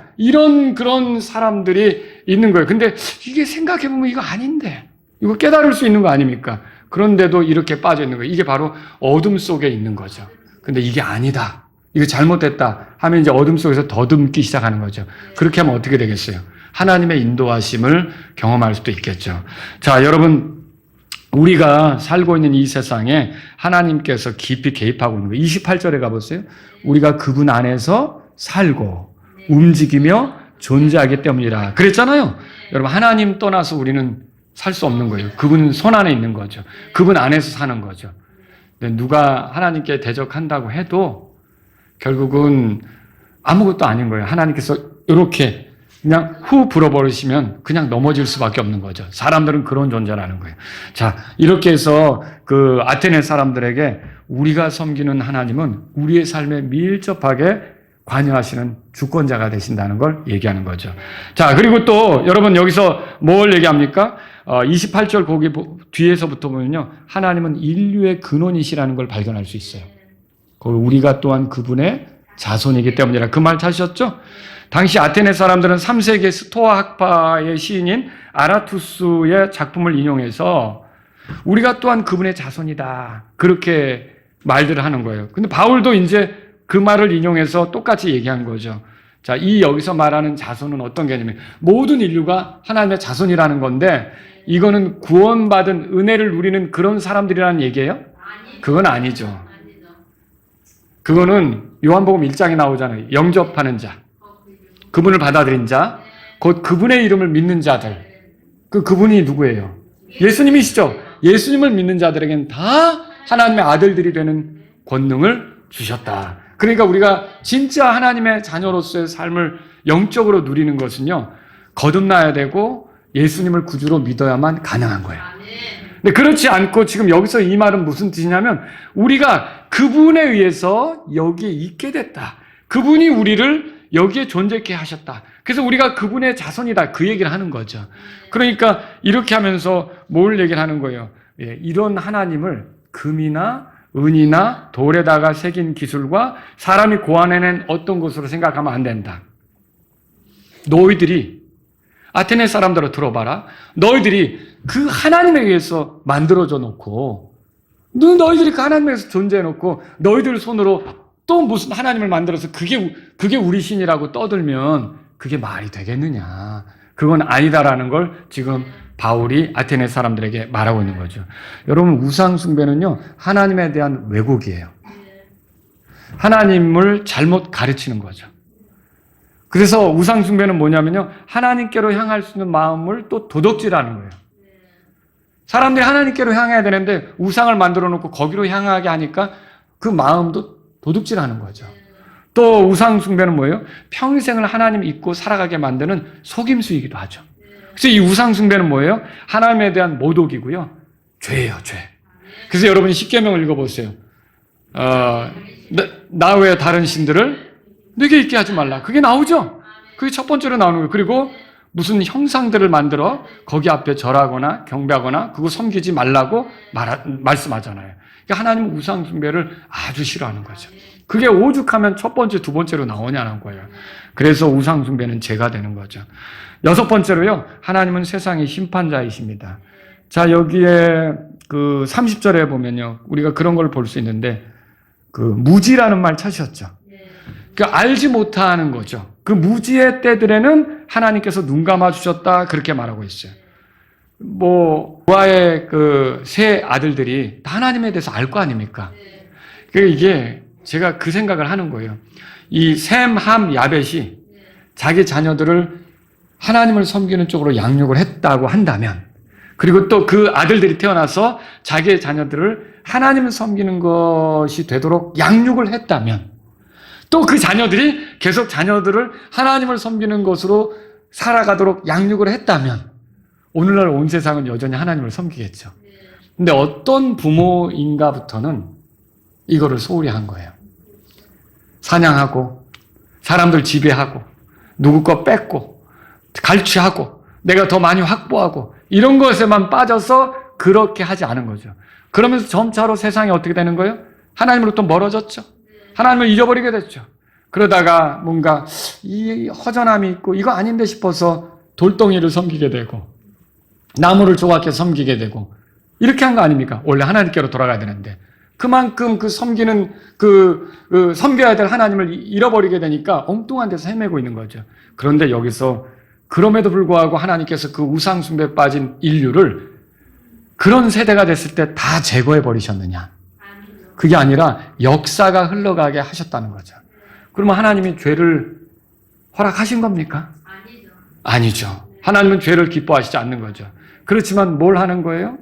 그런 사람들이 있는 거예요. 근데 이게 생각해보면 이거 아닌데. 이거 깨달을 수 있는 거 아닙니까? 그런데도 이렇게 빠져 있는 거예요. 이게 바로 어둠 속에 있는 거죠. 근데 이게 아니다. 이거 잘못됐다 하면 이제 어둠 속에서 더듬기 시작하는 거죠. 그렇게 하면 어떻게 되겠어요? 하나님의 인도하심을 경험할 수도 있겠죠. 자, 여러분. 우리가 살고 있는 이 세상에 하나님께서 깊이 개입하고 있는 거예요. 28절에 가보세요. 우리가 그분 안에서 살고 움직이며 존재하기 때문이라. 그랬잖아요. 여러분 하나님 떠나서 우리는 살 수 없는 거예요. 그분 손 안에 있는 거죠. 그분 안에서 사는 거죠. 근데 누가 하나님께 대적한다고 해도 결국은 아무것도 아닌 거예요. 하나님께서 이렇게 그냥 후 불어버리시면 그냥 넘어질 수밖에 없는 거죠. 사람들은 그런 존재라는 거예요. 자, 이렇게 해서 그 아테네 사람들에게 우리가 섬기는 하나님은 우리의 삶에 밀접하게 관여하시는 주권자가 되신다는 걸 얘기하는 거죠. 자, 그리고 또 여러분 여기서 뭘 얘기합니까? 28절 거기 뒤에서부터 보면요. 하나님은 인류의 근원이시라는 걸 발견할 수 있어요. 우리가 또한 그분의 자손이기 때문이라. 그 말 찾으셨죠? 당시 아테네 사람들은 3세기 스토아 학파의 시인인 아라투스의 작품을 인용해서 우리가 또한 그분의 자손이다. 그렇게 말들을 하는 거예요. 근데 바울도 이제 그 말을 인용해서 똑같이 얘기한 거죠. 자, 여기서 말하는 자손은 어떤 개념이에요? 모든 인류가 하나님의 자손이라는 건데 이거는 구원받은 은혜를 누리는 그런 사람들이라는 얘기예요? 그건 아니죠. 그거는 요한복음 1장에 나오잖아요. 영접하는 자. 그분을 받아들인 자, 곧 그분의 이름을 믿는 자들. 그분이 누구예요? 예수님이시죠? 예수님을 믿는 자들에게는 다 하나님의 아들들이 되는 권능을 주셨다. 그러니까 우리가 진짜 하나님의 자녀로서의 삶을 영적으로 누리는 것은요, 거듭나야 되고 예수님을 구주로 믿어야만 가능한 거예요. 근데 그렇지 않고 지금 여기서 이 말은 무슨 뜻이냐면 우리가 그분에 의해서 여기에 있게 됐다. 그분이 우리를 여기에 존재케 하셨다. 그래서 우리가 그분의 자손이다. 그 얘기를 하는 거죠. 그러니까 이렇게 하면서 뭘 얘기를 하는 거예요? 이런 하나님을 금이나 은이나 돌에다가 새긴 기술과 사람이 고안해낸 어떤 것으로 생각하면 안 된다. 너희들이 아테네 사람들을 들어봐라. 너희들이 그 하나님에 의해서 만들어져 놓고 너희들이 그 하나님에 의해서 존재해 놓고 너희들 손으로 또 무슨 하나님을 만들어서 그게 우리 신이라고 떠들면 그게 말이 되겠느냐. 그건 아니다라는 걸 지금 바울이 아테네 사람들에게 말하고 있는 거죠. 여러분 우상 숭배는요. 하나님에 대한 왜곡이에요. 하나님을 잘못 가르치는 거죠. 그래서 우상 숭배는 뭐냐면요. 하나님께로 향할 수 있는 마음을 또 도둑질하는 거예요. 사람들이 하나님께로 향해야 되는데 우상을 만들어 놓고 거기로 향하게 하니까 그 마음도 도둑질하는 거죠. 또 우상 숭배는 뭐예요? 평생을 하나님 잊고 살아가게 만드는 속임수이기도 하죠. 그래서 이 우상 숭배는 뭐예요? 하나님에 대한 모독이고요. 죄예요, 죄. 그래서 여러분이 십계명을 읽어보세요. 나 외에 다른 신들을 내게 있게 하지 말라. 그게 나오죠? 그게 첫 번째로 나오는 거예요. 그리고 무슨 형상들을 만들어 거기 앞에 절하거나 경배하거나 그거 섬기지 말라고 말씀하잖아요. 그러니까 하나님은 우상 숭배를 아주 싫어하는 거죠. 그게 오죽하면 첫 번째, 두 번째로 나오냐는 거예요. 그래서 우상 숭배는 죄가 되는 거죠. 여섯 번째로요. 하나님은 세상의 심판자이십니다. 자, 여기에 그 30절에 보면요. 우리가 그런 걸 볼 수 있는데 그 무지라는 말 찾으셨죠? 그러니까 알지 못하는 거죠. 그 무지의 때들에는 하나님께서 눈 감아 주셨다 그렇게 말하고 있어요. 노아의 그 세 아들들이 다 하나님에 대해서 알 거 아닙니까? 그러니까 이게 제가 그 생각을 하는 거예요. 이 셈, 함, 야벳이 자기 자녀들을 하나님을 섬기는 쪽으로 양육을 했다고 한다면, 그리고 또 그 아들들이 태어나서 자기의 자녀들을 하나님을 섬기는 것이 되도록 양육을 했다면, 또 그 자녀들이 계속 자녀들을 하나님을 섬기는 것으로 살아가도록 양육을 했다면 오늘날 온 세상은 여전히 하나님을 섬기겠죠. 근데 어떤 부모인가부터는 이거를 소홀히 한 거예요. 사냥하고 사람들 지배하고 누구 거 뺏고 갈취하고 내가 더 많이 확보하고 이런 것에만 빠져서 그렇게 하지 않은 거죠. 그러면서 점차로 세상이 어떻게 되는 거예요? 하나님으로부터 멀어졌죠. 하나님을 잊어버리게 됐죠. 그러다가 뭔가 이 허전함이 있고 이거 아닌데 싶어서 돌덩이를 섬기게 되고 나무를 조각해 섬기게 되고 이렇게 한 거 아닙니까? 원래 하나님께로 돌아가야 되는데 그만큼 그 섬기는 섬겨야 될 하나님을 잃어버리게 되니까 엉뚱한 데서 헤매고 있는 거죠. 그런데 여기서 그럼에도 불구하고 하나님께서 그 우상 숭배에 빠진 인류를 그런 세대가 됐을 때 다 제거해 버리셨느냐? 그게 아니라 역사가 흘러가게 하셨다는 거죠. 그러면 하나님이 죄를 허락하신 겁니까? 아니죠. 하나님은 죄를 기뻐하시지 않는 거죠. 그렇지만 뭘 하는 거예요?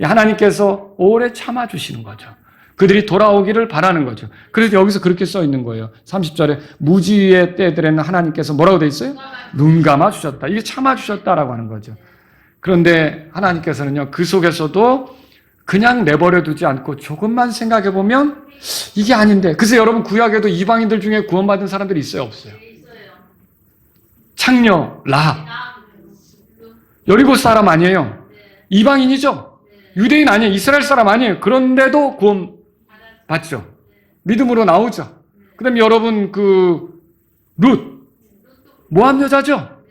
하나님께서 오래 참아주시는 거죠. 그들이 돌아오기를 바라는 거죠. 그래서 여기서 그렇게 써 있는 거예요. 30절에 무지의 때들에는 하나님께서 뭐라고 돼 있어요? 눈 감아 주셨다. 이게 참아 주셨다라고 하는 거죠. 그런데 하나님께서는요, 그 속에서도 그냥 내버려 두지 않고 조금만 생각해 보면 이게 아닌데. 그래서 여러분 구약에도 이방인들 중에 구원받은 사람들이 있어요, 없어요? 창녀 라합 여리고 사람 아니에요. 이방인이죠. 유대인 아니에요. 이스라엘 사람 아니에요. 그런데도 구원 받죠. 믿음으로 나오죠. 그 다음에 여러분 룻 모압 여자죠.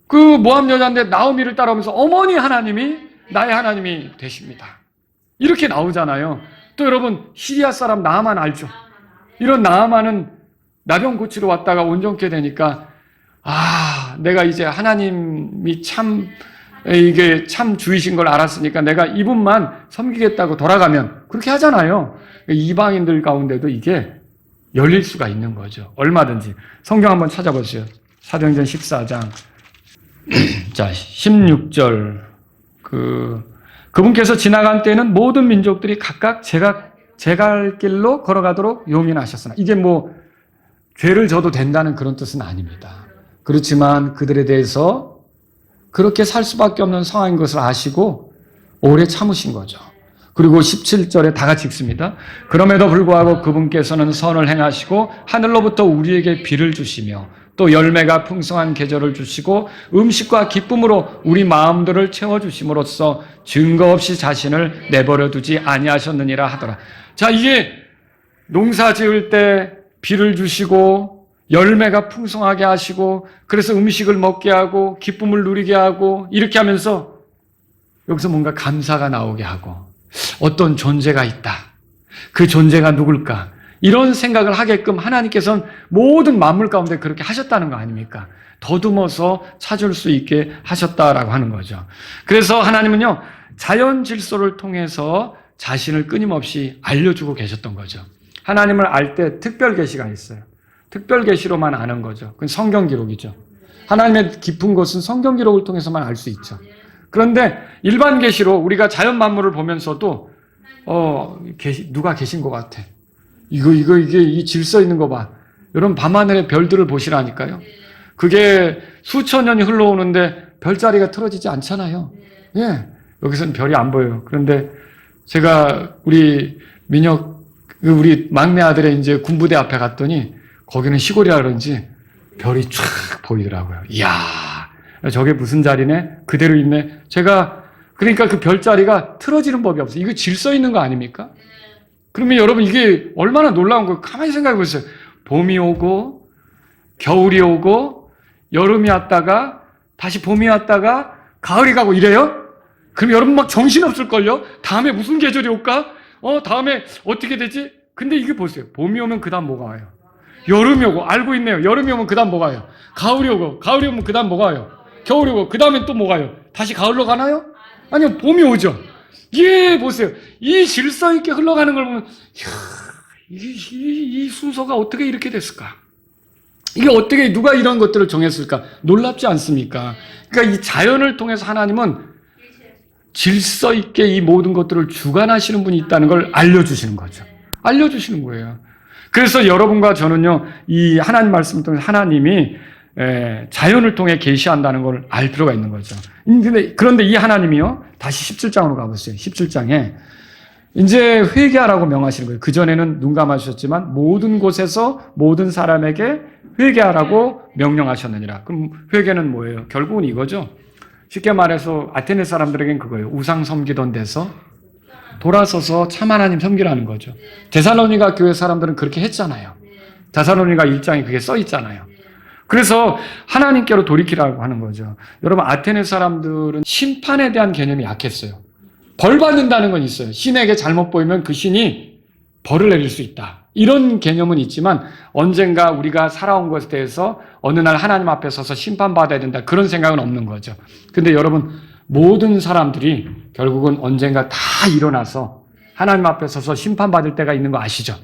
그 모압 여자인데 나오미를 따라오면서 어머니 하나님이 나의 하나님이 되십니다. 이렇게 나오잖아요. 또 여러분 시리아 사람 나아만 알죠. 이런 나아만은 나병 고치러 왔다가 온전케 되니까 내가 이제 하나님이 이게 참 주이신 걸 알았으니까 내가 이분만 섬기겠다고 돌아가면 그렇게 하잖아요. 이방인들 가운데도 이게 열릴 수가 있는 거죠. 얼마든지. 성경 한번 찾아보세요. 사도행전 14장. 자, 16절. 그분께서 지나간 때에는 모든 민족들이 각각 제갈 길로 걸어가도록 용인하셨으나. 이게 죄를 져도 된다는 그런 뜻은 아닙니다. 그렇지만 그들에 대해서 그렇게 살 수밖에 없는 상황인 것을 아시고 오래 참으신 거죠. 그리고 17절에 다 같이 읽습니다. 그럼에도 불구하고 그분께서는 선을 행하시고 하늘로부터 우리에게 비를 주시며 또 열매가 풍성한 계절을 주시고 음식과 기쁨으로 우리 마음들을 채워주심으로써 증거 없이 자신을 내버려 두지 아니하셨느니라 하더라. 자, 이게 농사 지을 때 비를 주시고 열매가 풍성하게 하시고 그래서 음식을 먹게 하고 기쁨을 누리게 하고 이렇게 하면서 여기서 뭔가 감사가 나오게 하고 어떤 존재가 있다. 그 존재가 누굴까? 이런 생각을 하게끔 하나님께서는 모든 만물 가운데 그렇게 하셨다는 거 아닙니까? 더듬어서 찾을 수 있게 하셨다라고 하는 거죠. 그래서 하나님은요, 자연 질서를 통해서 자신을 끊임없이 알려주고 계셨던 거죠. 하나님을 알 때 특별 계시가 있어요. 특별 계시로만 아는 거죠. 그건 성경 기록이죠. 하나님의 깊은 것은 성경 기록을 통해서만 알 수 있죠. 그런데 일반 계시로 우리가 자연 만물을 보면서도 누가 계신 것 같아. 이게 이 질서 있는 거 봐. 여러분 밤하늘의 별들을 보시라니까요. 그게 수천 년이 흘러오는데 별자리가 틀어지지 않잖아요. 예, 여기서는 별이 안 보여요. 그런데 제가 우리 막내 아들의 이제 군부대 앞에 갔더니 거기는 시골이라 그런지 별이 쫙 보이더라고요. 이야, 저게 무슨 자리네? 그대로 있네. 그러니까 그 별자리가 틀어지는 법이 없어요. 이거 질서 있는 거 아닙니까? 그러면 여러분 이게 얼마나 놀라운 거예요. 가만히 생각해 보세요. 봄이 오고 겨울이 오고 여름이 왔다가 다시 봄이 왔다가 가을이 가고 이래요? 그럼 여러분 막 정신없을걸요? 다음에 무슨 계절이 올까? 다음에 어떻게 되지? 근데 이게 보세요. 봄이 오면 그 다음 뭐가 와요? 여름이 오고, 알고 있네요. 여름이 오면 그 다음 뭐가 와요? 가을이 오고, 가을이 오면 그 다음 뭐가 와요? 겨울이 오고, 그 다음엔 또 뭐가 와요? 다시 가을로 가나요? 아니요, 봄이 오죠. 예, 보세요. 이 질서 있게 흘러가는 걸 보면, 이 순서가 어떻게 이렇게 됐을까? 이게 어떻게, 누가 이런 것들을 정했을까? 놀랍지 않습니까? 그러니까 이 자연을 통해서 하나님은 질서 있게 이 모든 것들을 주관하시는 분이 있다는 걸 알려주시는 거죠. 알려주시는 거예요. 그래서 여러분과 저는요, 이 하나님 말씀을 통해서 하나님이 자연을 통해 계시한다는 걸 알 필요가 있는 거죠. 그런데 이 하나님이요, 다시 17장으로 가보세요. 17장에 이제 회개하라고 명하시는 거예요. 그전에는 눈 감아주셨지만 모든 곳에서 모든 사람에게 회개하라고 명령하셨느니라. 그럼 회개는 뭐예요? 결국은 이거죠. 쉽게 말해서 아테네 사람들에겐 그거예요. 우상 섬기던 데서 돌아서서 참 하나님 섬기라는 거죠. 데살로니가 교회 사람들은 그렇게 했잖아요. 데살로니가 1장에 그게 써 있잖아요. 그래서 하나님께로 돌이키라고 하는 거죠. 여러분, 아테네 사람들은 심판에 대한 개념이 약했어요. 벌 받는다는 건 있어요. 신에게 잘못 보이면 그 신이 벌을 내릴 수 있다. 이런 개념은 있지만 언젠가 우리가 살아온 것에 대해서 어느 날 하나님 앞에 서서 심판받아야 된다. 그런 생각은 없는 거죠. 근데 여러분, 모든 사람들이 결국은 언젠가 다 일어나서 하나님 앞에 서서 심판받을 때가 있는 거 아시죠?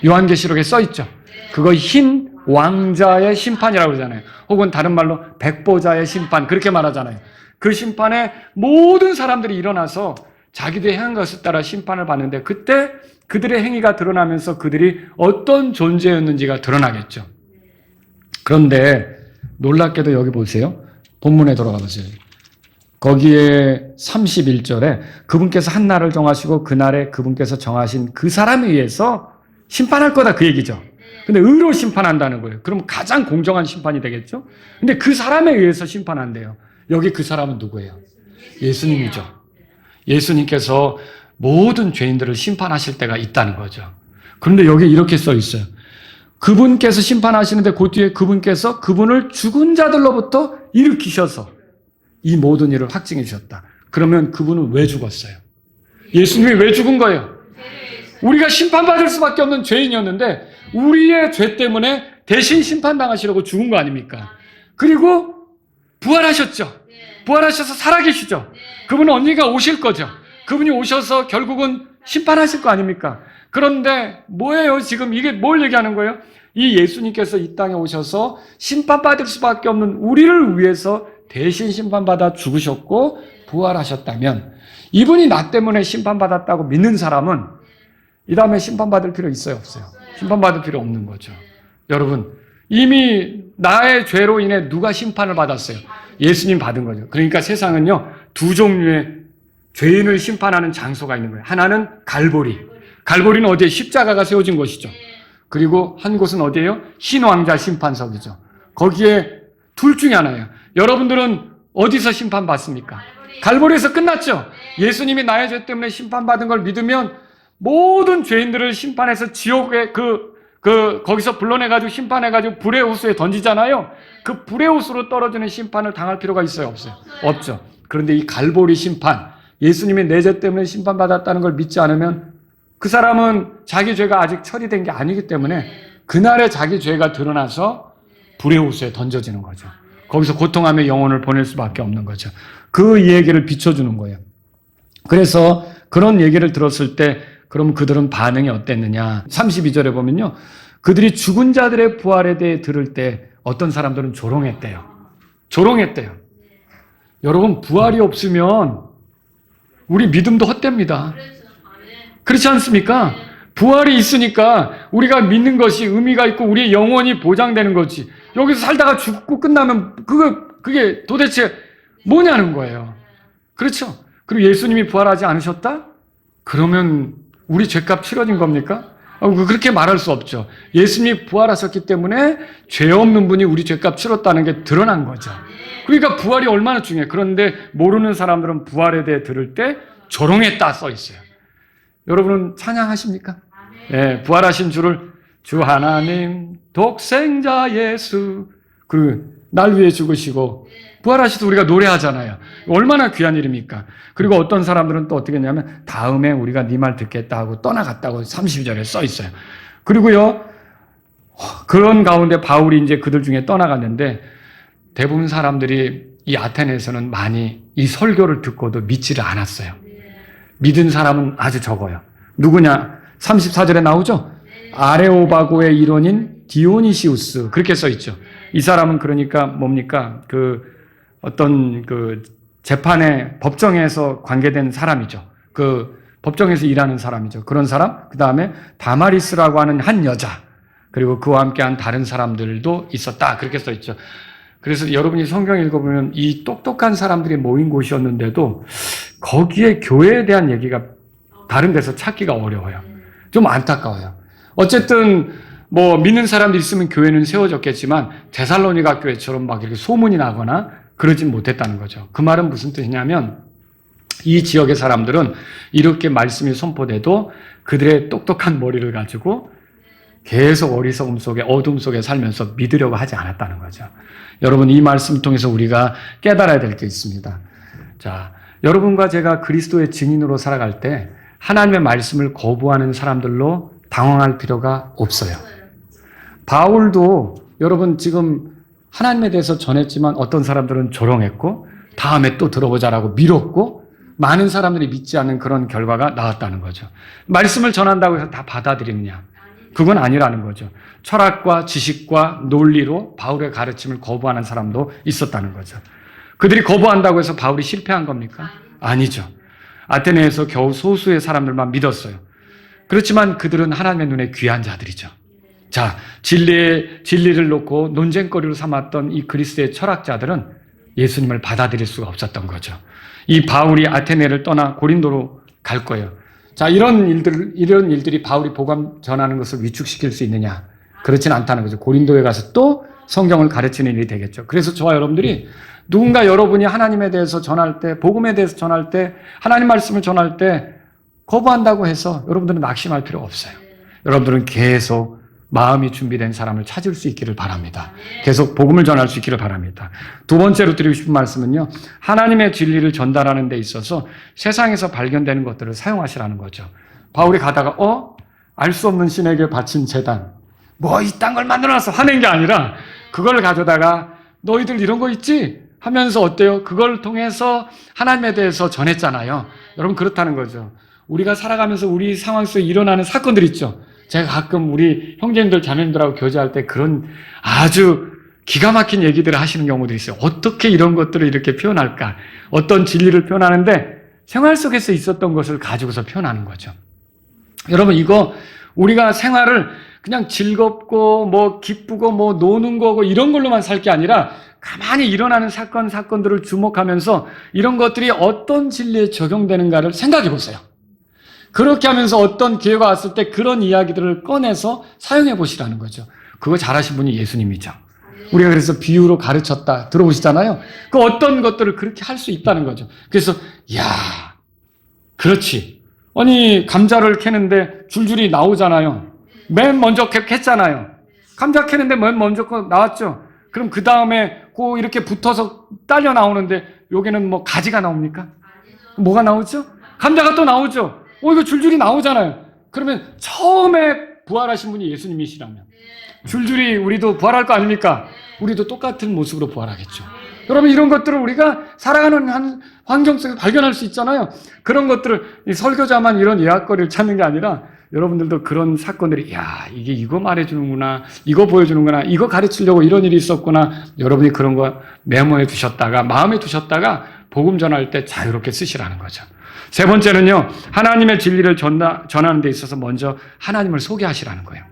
요한계시록에 써 있죠. 그거 흰 왕자의 심판이라고 그러잖아요. 혹은 다른 말로 백보자의 심판, 그렇게 말하잖아요. 그 심판에 모든 사람들이 일어나서 자기들이 행한 것에 따라 심판을 받는데, 그때 그들의 행위가 드러나면서 그들이 어떤 존재였는지가 드러나겠죠. 그런데 놀랍게도 여기 보세요. 본문에 돌아가 보세요. 거기에 31절에 그분께서 한 날을 정하시고 그날에 그분께서 정하신 그 사람에 의해서 심판할 거다, 그 얘기죠. 근데 의로 심판한다는 거예요. 그럼 가장 공정한 심판이 되겠죠? 근데 그 사람에 의해서 심판한대요. 여기 그 사람은 누구예요? 예수님이죠. 예수님께서 모든 죄인들을 심판하실 때가 있다는 거죠. 그런데 여기 이렇게 써 있어요. 그분께서 심판하시는데 그 뒤에 그분께서 그분을 죽은 자들로부터 일으키셔서 이 모든 일을 확증해 주셨다. 그러면 그분은 왜 죽었어요? 예수님이 왜 죽은 거예요? 우리가 심판받을 수밖에 없는 죄인이었는데 우리의 죄 때문에 대신 심판당하시려고 죽은 거 아닙니까? 그리고 부활하셨죠. 부활하셔서 살아계시죠. 그분은 언젠가 오실 거죠. 그분이 오셔서 결국은 심판하실 거 아닙니까? 그런데 뭐예요? 지금 이게 뭘 얘기하는 거예요? 이 예수님께서 이 땅에 오셔서 심판받을 수밖에 없는 우리를 위해서 대신 심판받아 죽으셨고 부활하셨다면, 이분이 나 때문에 심판받았다고 믿는 사람은 이 다음에 심판받을 필요 있어요, 없어요? 심판받을 필요 없는 거죠. 여러분, 이미 나의 죄로 인해 누가 심판을 받았어요? 예수님 받은 거죠. 그러니까 세상은요, 두 종류의 죄인을 심판하는 장소가 있는 거예요. 하나는 갈보리. 갈보리는 어디에? 십자가가 세워진 곳이죠. 그리고 한 곳은 어디예요? 신왕자 심판석이죠. 거기에 둘 중에 하나예요. 여러분들은 어디서 심판받습니까? 갈보리에서 끝났죠. 예수님이 나의 죄 때문에 심판받은 걸 믿으면 모든 죄인들을 심판해서 지옥에 거기서 불러내가지고 심판해가지고 불의 호수에 던지잖아요. 그 불의 호수로 떨어지는 심판을 당할 필요가 있어요, 없어요? 없죠. 그런데 이 갈보리 심판, 예수님이 내 죄 때문에 심판받았다는 걸 믿지 않으면 그 사람은 자기 죄가 아직 처리된 게 아니기 때문에 그날에 자기 죄가 드러나서 불의 호수에 던져지는 거죠. 거기서 고통하며 영혼을 보낼 수밖에 없는 거죠. 그 얘기를 비춰주는 거예요. 그래서 그런 얘기를 들었을 때 그럼 그들은 반응이 어땠느냐. 32절에 보면요, 그들이 죽은 자들의 부활에 대해 들을 때 어떤 사람들은 조롱했대요. 조롱했대요. 여러분, 부활이 없으면 우리 믿음도 헛됩니다. 그렇지 않습니까? 부활이 있으니까 우리가 믿는 것이 의미가 있고 우리의 영혼이 보장되는 거지. 여기서 살다가 죽고 끝나면 그게 도대체 뭐냐는 거예요. 그렇죠? 그리고 예수님이 부활하지 않으셨다? 그러면 우리 죄값 치러진 겁니까? 그렇게 말할 수 없죠. 예수님이 부활하셨기 때문에 죄 없는 분이 우리 죄값 치렀다는 게 드러난 거죠. 그러니까 부활이 얼마나 중요해요. 그런데 모르는 사람들은 부활에 대해 들을 때 조롱했다 써 있어요. 여러분은 찬양하십니까? 네, 부활하신 주를 주 하나님 독생자 예수 날 위해 죽으시고 부활하시도 우리가 노래하잖아요. 얼마나 귀한 일입니까? 그리고 어떤 사람들은 또 어떻게 했냐면 다음에 우리가 네 말 듣겠다 하고 떠나갔다고 32절에 써 있어요. 그리고요, 그런 가운데 바울이 이제 그들 중에 떠나갔는데 대부분 사람들이 이 아테네에서는 많이 이 설교를 듣고도 믿지를 않았어요. 믿은 사람은 아주 적어요. 누구냐? 34절에 나오죠? 아레오바고의 일원인 디오니시우스. 그렇게 써 있죠. 이 사람은 그러니까 뭡니까? 어떤 재판에 법정에서 관계된 사람이죠. 법정에서 일하는 사람이죠. 그런 사람. 그 다음에 다마리스라고 하는 한 여자. 그리고 그와 함께한 다른 사람들도 있었다. 그렇게 써 있죠. 그래서 여러분이 성경 읽어보면 이 똑똑한 사람들이 모인 곳이었는데도 거기에 교회에 대한 얘기가 다른 데서 찾기가 어려워요. 좀 안타까워요. 어쨌든 믿는 사람들이 있으면 교회는 세워졌겠지만 데살로니가 교회처럼 막 이렇게 소문이 나거나 그러진 못했다는 거죠. 그 말은 무슨 뜻이냐면 이 지역의 사람들은 이렇게 말씀이 선포돼도 그들의 똑똑한 머리를 가지고 계속 어리석음 속에 어둠 속에 살면서 믿으려고 하지 않았다는 거죠. 여러분, 이 말씀을 통해서 우리가 깨달아야 될 게 있습니다. 자, 여러분과 제가 그리스도의 증인으로 살아갈 때 하나님의 말씀을 거부하는 사람들로 당황할 필요가 없어요. 바울도 여러분 지금 하나님에 대해서 전했지만 어떤 사람들은 조롱했고 다음에 또 들어보자라고 미뤘고 많은 사람들이 믿지 않는 그런 결과가 나왔다는 거죠. 말씀을 전한다고 해서 다 받아들이느냐? 그건 아니라는 거죠. 철학과 지식과 논리로 바울의 가르침을 거부하는 사람도 있었다는 거죠. 그들이 거부한다고 해서 바울이 실패한 겁니까? 아니죠. 아테네에서 겨우 소수의 사람들만 믿었어요. 그렇지만 그들은 하나님의 눈에 귀한 자들이죠. 자, 진리를 놓고 논쟁거리로 삼았던 이 그리스의 철학자들은 예수님을 받아들일 수가 없었던 거죠. 이 바울이 아테네를 떠나 고린도로 갈 거예요. 자, 이런 일들이 바울이 복음 전하는 것을 위축시킬 수 있느냐? 그렇진 않다는 거죠. 고린도에 가서 또 성경을 가르치는 일이 되겠죠. 그래서 저와 여러분들이 누군가 여러분이 하나님에 대해서 전할 때, 복음에 대해서 전할 때, 하나님 말씀을 전할 때 거부한다고 해서 여러분들은 낙심할 필요 없어요. 여러분들은 계속 마음이 준비된 사람을 찾을 수 있기를 바랍니다. 계속 복음을 전할 수 있기를 바랍니다. 두 번째로 드리고 싶은 말씀은요, 하나님의 진리를 전달하는 데 있어서 세상에서 발견되는 것들을 사용하시라는 거죠. 바울이 가다가 알 수 없는 신에게 바친 제단, 이딴 걸 만들어놨어 화낸 게 아니라 그걸 가져다가 너희들 이런 거 있지? 하면서 어때요? 그걸 통해서 하나님에 대해서 전했잖아요. 여러분, 그렇다는 거죠. 우리가 살아가면서 우리 상황 속에 일어나는 사건들 있죠. 제가 가끔 우리 형제님들 자매님들하고 교제할 때 그런 아주 기가 막힌 얘기들을 하시는 경우도 있어요. 어떻게 이런 것들을 이렇게 표현할까? 어떤 진리를 표현하는데 생활 속에서 있었던 것을 가지고서 표현하는 거죠. 여러분, 이거 우리가 생활을 그냥 즐겁고 기쁘고 노는 거고 이런 걸로만 살 게 아니라 가만히 일어나는 사건들을 주목하면서 이런 것들이 어떤 진리에 적용되는가를 생각해 보세요. 그렇게 하면서 어떤 기회가 왔을 때 그런 이야기들을 꺼내서 사용해 보시라는 거죠. 그거 잘하신 분이 예수님이죠. 우리가 그래서 비유로 가르쳤다 들어보시잖아요. 그 어떤 것들을 그렇게 할 수 있다는 거죠. 그래서 그렇지. 아니, 감자를 캐는데 줄줄이 나오잖아요. 맨 먼저 캤잖아요. 감자 캐는데 맨 먼저 나왔죠. 그럼 그 다음에 이렇게 붙어서 딸려 나오는데 여기는 가지가 나옵니까? 뭐가 나오죠? 감자가 또 나오죠. 이거 줄줄이 나오잖아요. 그러면 처음에 부활하신 분이 예수님이시라면 줄줄이 우리도 부활할 거 아닙니까? 우리도 똑같은 모습으로 부활하겠죠. 여러분, 이런 것들을 우리가 살아가는 환경 속에서 발견할 수 있잖아요. 그런 것들을 이 설교자만 이런 예약거리를 찾는 게 아니라 여러분들도 그런 사건들이 야 이게 이거 말해주는구나, 이거 보여주는구나, 이거 가르치려고 이런 일이 있었구나. 여러분이 그런 거 메모해 두셨다가 마음에 두셨다가 복음 전할 때 자유롭게 쓰시라는 거죠. 세 번째는요, 하나님의 진리를 전하는 데 있어서 먼저 하나님을 소개하시라는 거예요.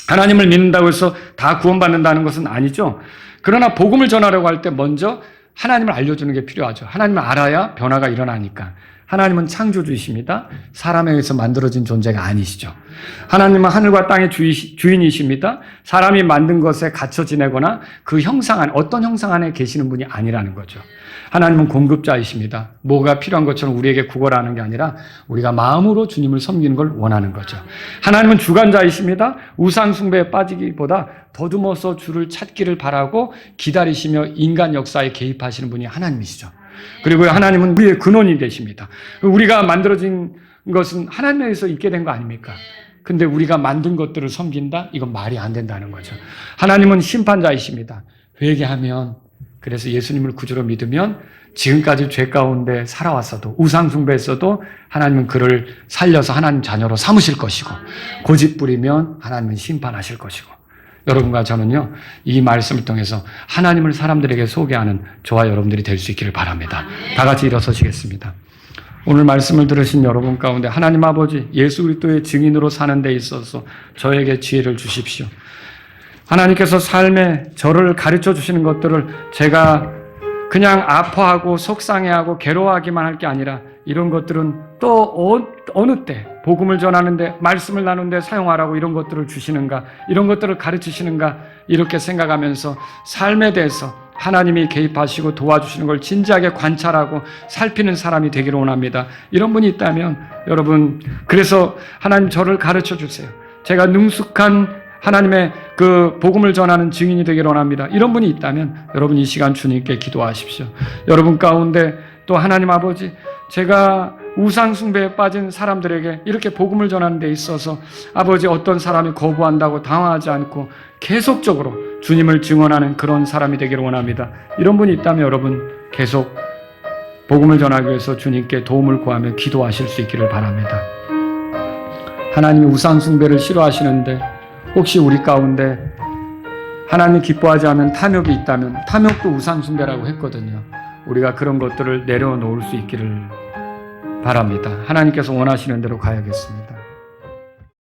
하나님을 믿는다고 해서 다 구원받는다는 것은 아니죠. 그러나 복음을 전하려고 할 때 먼저 하나님을 알려주는 게 필요하죠. 하나님을 알아야 변화가 일어나니까. 하나님은 창조주이십니다. 사람에 의해서 만들어진 존재가 아니시죠. 하나님은 하늘과 땅의 주인이십니다. 사람이 만든 것에 갇혀 지내거나 그 형상 안에, 어떤 형상 안에 계시는 분이 아니라는 거죠. 하나님은 공급자이십니다. 뭐가 필요한 것처럼 우리에게 구걸하는 게 아니라 우리가 마음으로 주님을 섬기는 걸 원하는 거죠. 하나님은 주관자이십니다. 우상 숭배에 빠지기보다 더듬어서 주를 찾기를 바라고 기다리시며 인간 역사에 개입하시는 분이 하나님이시죠. 그리고 하나님은 우리의 근원이 되십니다. 우리가 만들어진 것은 하나님에서 있게 된 거 아닙니까? 근데 우리가 만든 것들을 섬긴다? 이건 말이 안 된다는 거죠. 하나님은 심판자이십니다. 회개하면, 그래서 예수님을 구주로 믿으면 지금까지 죄 가운데 살아왔어도, 우상 숭배했어도 하나님은 그를 살려서 하나님 자녀로 삼으실 것이고, 고집 부리면 하나님은 심판하실 것이고. 여러분과 저는요, 이 말씀을 통해서 하나님을 사람들에게 소개하는 저와 여러분들이 될 수 있기를 바랍니다. 다 같이 일어서시겠습니다. 오늘 말씀을 들으신 여러분 가운데 하나님 아버지, 예수 그리스도의 증인으로 사는 데 있어서 저에게 지혜를 주십시오. 하나님께서 삶에 저를 가르쳐 주시는 것들을 제가 그냥 아파하고 속상해하고 괴로워하기만 할 게 아니라 이런 것들은 또 어느 때 복음을 전하는데, 말씀을 나누는데 사용하라고 이런 것들을 주시는가, 이런 것들을 가르치시는가, 이렇게 생각하면서 삶에 대해서 하나님이 개입하시고 도와주시는 걸 진지하게 관찰하고 살피는 사람이 되기를 원합니다. 이런 분이 있다면 여러분, 그래서 하나님 저를 가르쳐 주세요. 제가 능숙한 하나님의 그 복음을 전하는 증인이 되기를 원합니다. 이런 분이 있다면 여러분 이 시간 주님께 기도하십시오. 여러분 가운데 또 하나님 아버지, 제가 우상 숭배에 빠진 사람들에게 이렇게 복음을 전하는 데 있어서 아버지, 어떤 사람이 거부한다고 당황하지 않고 계속적으로 주님을 증언하는 그런 사람이 되기를 원합니다. 이런 분이 있다면 여러분 계속 복음을 전하기 위해서 주님께 도움을 구하며 기도하실 수 있기를 바랍니다. 하나님이 우상 숭배를 싫어하시는데 혹시 우리 가운데 하나님 기뻐하지 않는 탐욕이 있다면, 탐욕도 우상 숭배라고 했거든요. 우리가 그런 것들을 내려놓을 수 있기를 바랍니다. 하나님께서 원하시는 대로 가야겠습니다.